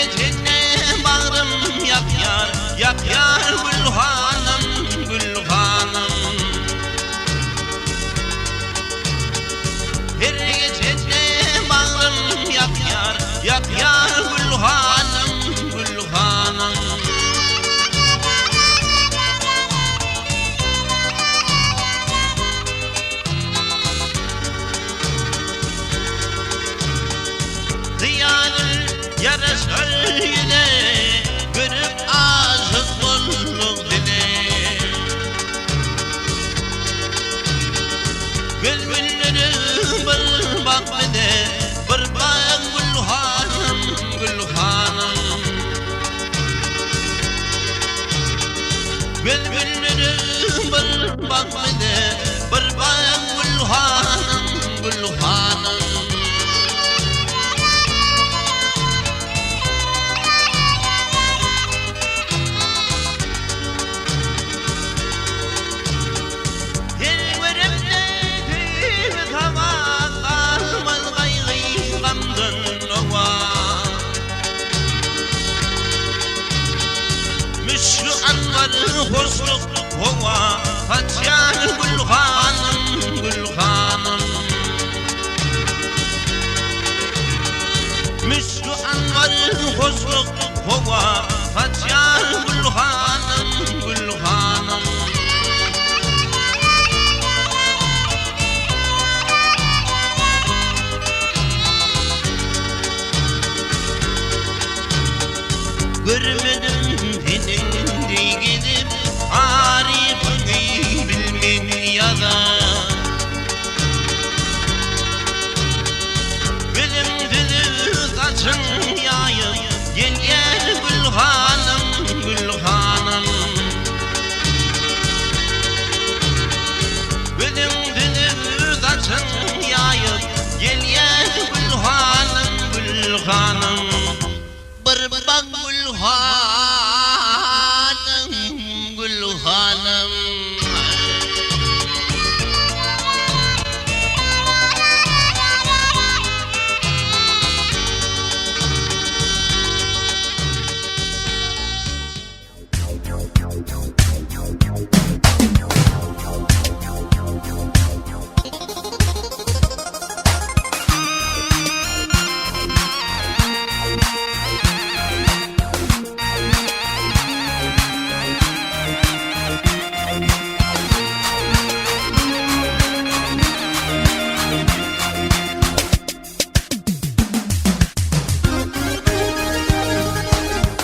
gecene bağrım yak yar, yak yar Gülhanım, Gülhanım. Her gecene bağrım yak yar, yak yar Gülhanım, Gülhanım. Ziyanın yarasal yine görüp aşık olduk dile. Gülbinleri bir bak bile, bir bak Gülhanım, Gülhanım. Gülbinleri bir bak bile, bir bak Gülhanım, Gülhanım. Müşrü anvar hoşluk hova Fatyan Gülhanım, Gülhanım. Müşrü anvar hoşluk hova Fatyan Gülhanım, Gülhanım. Görmedim teninde gidip arifini bilmen ya da benim dilim saçın yayıp gel gel Gülhanım, Gülhanım. Benim dilim saçın yayıp gel gel Gülhanım, Gülhanım. Bir bak Gülhanım, Gülhanım.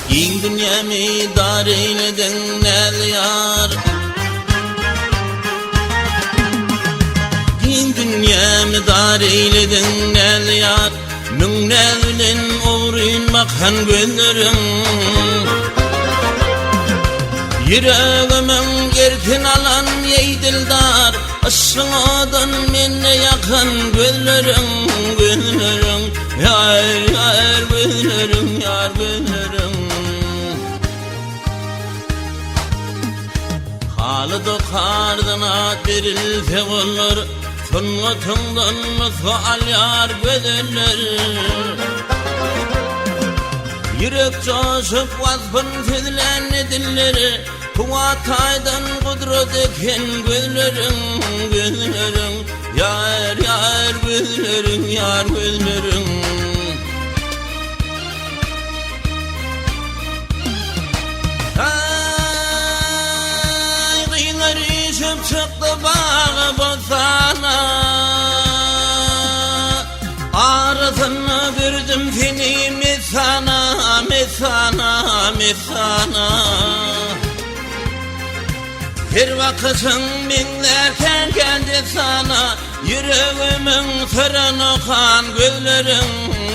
Din dünyamı dar eyledin nel yar, din dünyamı dar eyledin nel yar. Nün nevlin uğrun bakhan gönlürün, yüreğimin erkin alan ey dildar. Aşkınadan menne yakın gönlürün, gönlürün. Yar yar gönlürün, yar gönlürün. Halıdı kardına dirilse olur, sünnetından sual yar gödürler. Yürek coşup vazfın fizilen edilleri, kuvataydan kudret eken gönlürün, gönlürün. Yar yar gönlürün, yar gönlürün. Çıktı bağı bozana, arasını verdim seni misana, misana, misana. Bir vakıtın binlerken geldi sana, yüreğimin sırrını kan güllerim,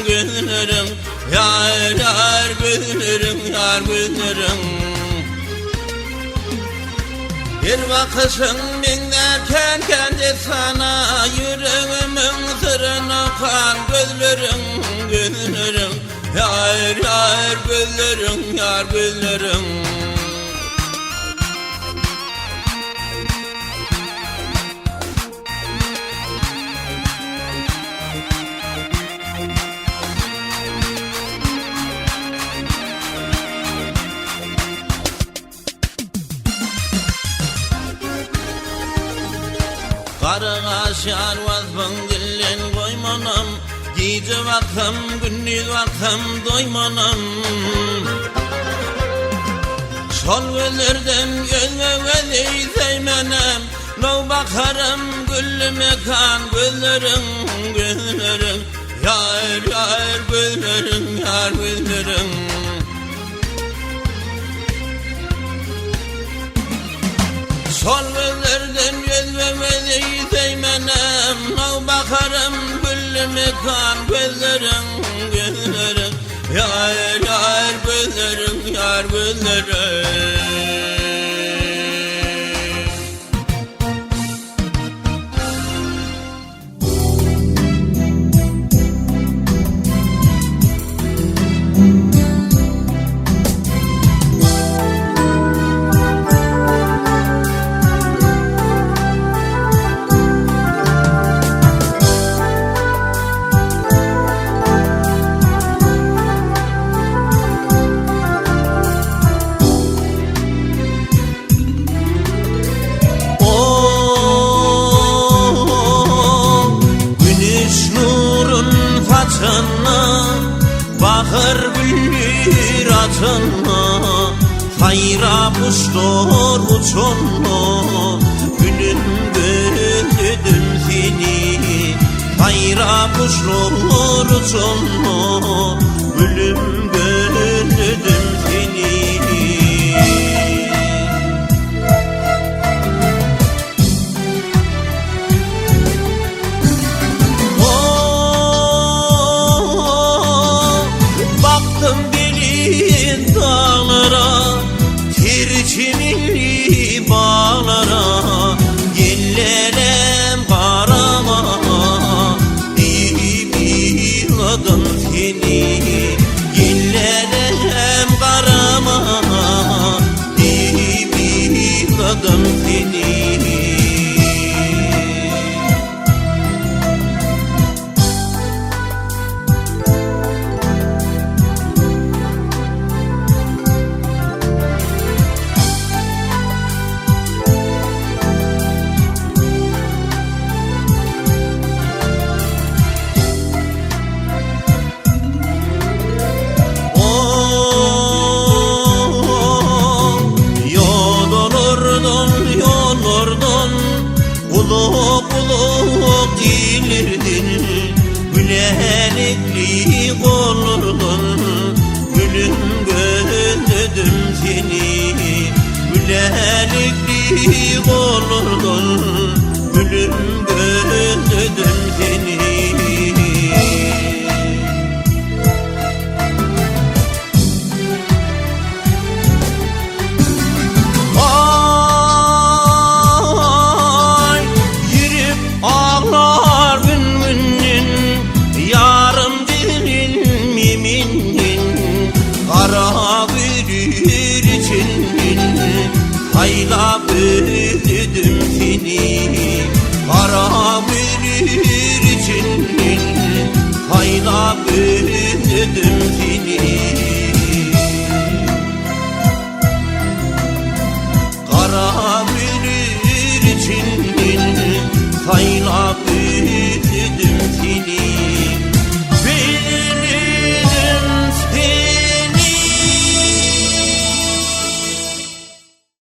güllerim. Yar yar güllerim, yar güllerim. Bir vakışın binlerken kendi sana, yüreğimin sırrını kan gözlerim, gözlerim. Yar yar gözlerim, yar gözlerim. yaşar vazbın dillen koymanam. Gece vakam gündüz vakam doymanam. Sol gözlerden gözüme değmenem. No bakarım güllüme kan gözlerin gözlerin. Yar yar gözlerin yar gözlerin. Sol gözlerden gözüme değmenem. No bakarım güllüme kan gözlerin gözlerin. Yar yar gözlerin yar gözlerin. Bakır gülür atınma, hayra kuşlar uçunma. Gülüm gördüm seni, hayra kuşlar uçunma. Gülüm gördüm seni. Çiminli bağlara Gillenem karama Dibiladım seni Gillenem karama Dibiladım seni. Buluk buluk gelirdin, gülenekli olurdun. Gülüm gördüm seni, gülenekli olurdun. Gülüm gördüm seni. Hayla büyüdüm seni, kara bir için. Hayla büyüdüm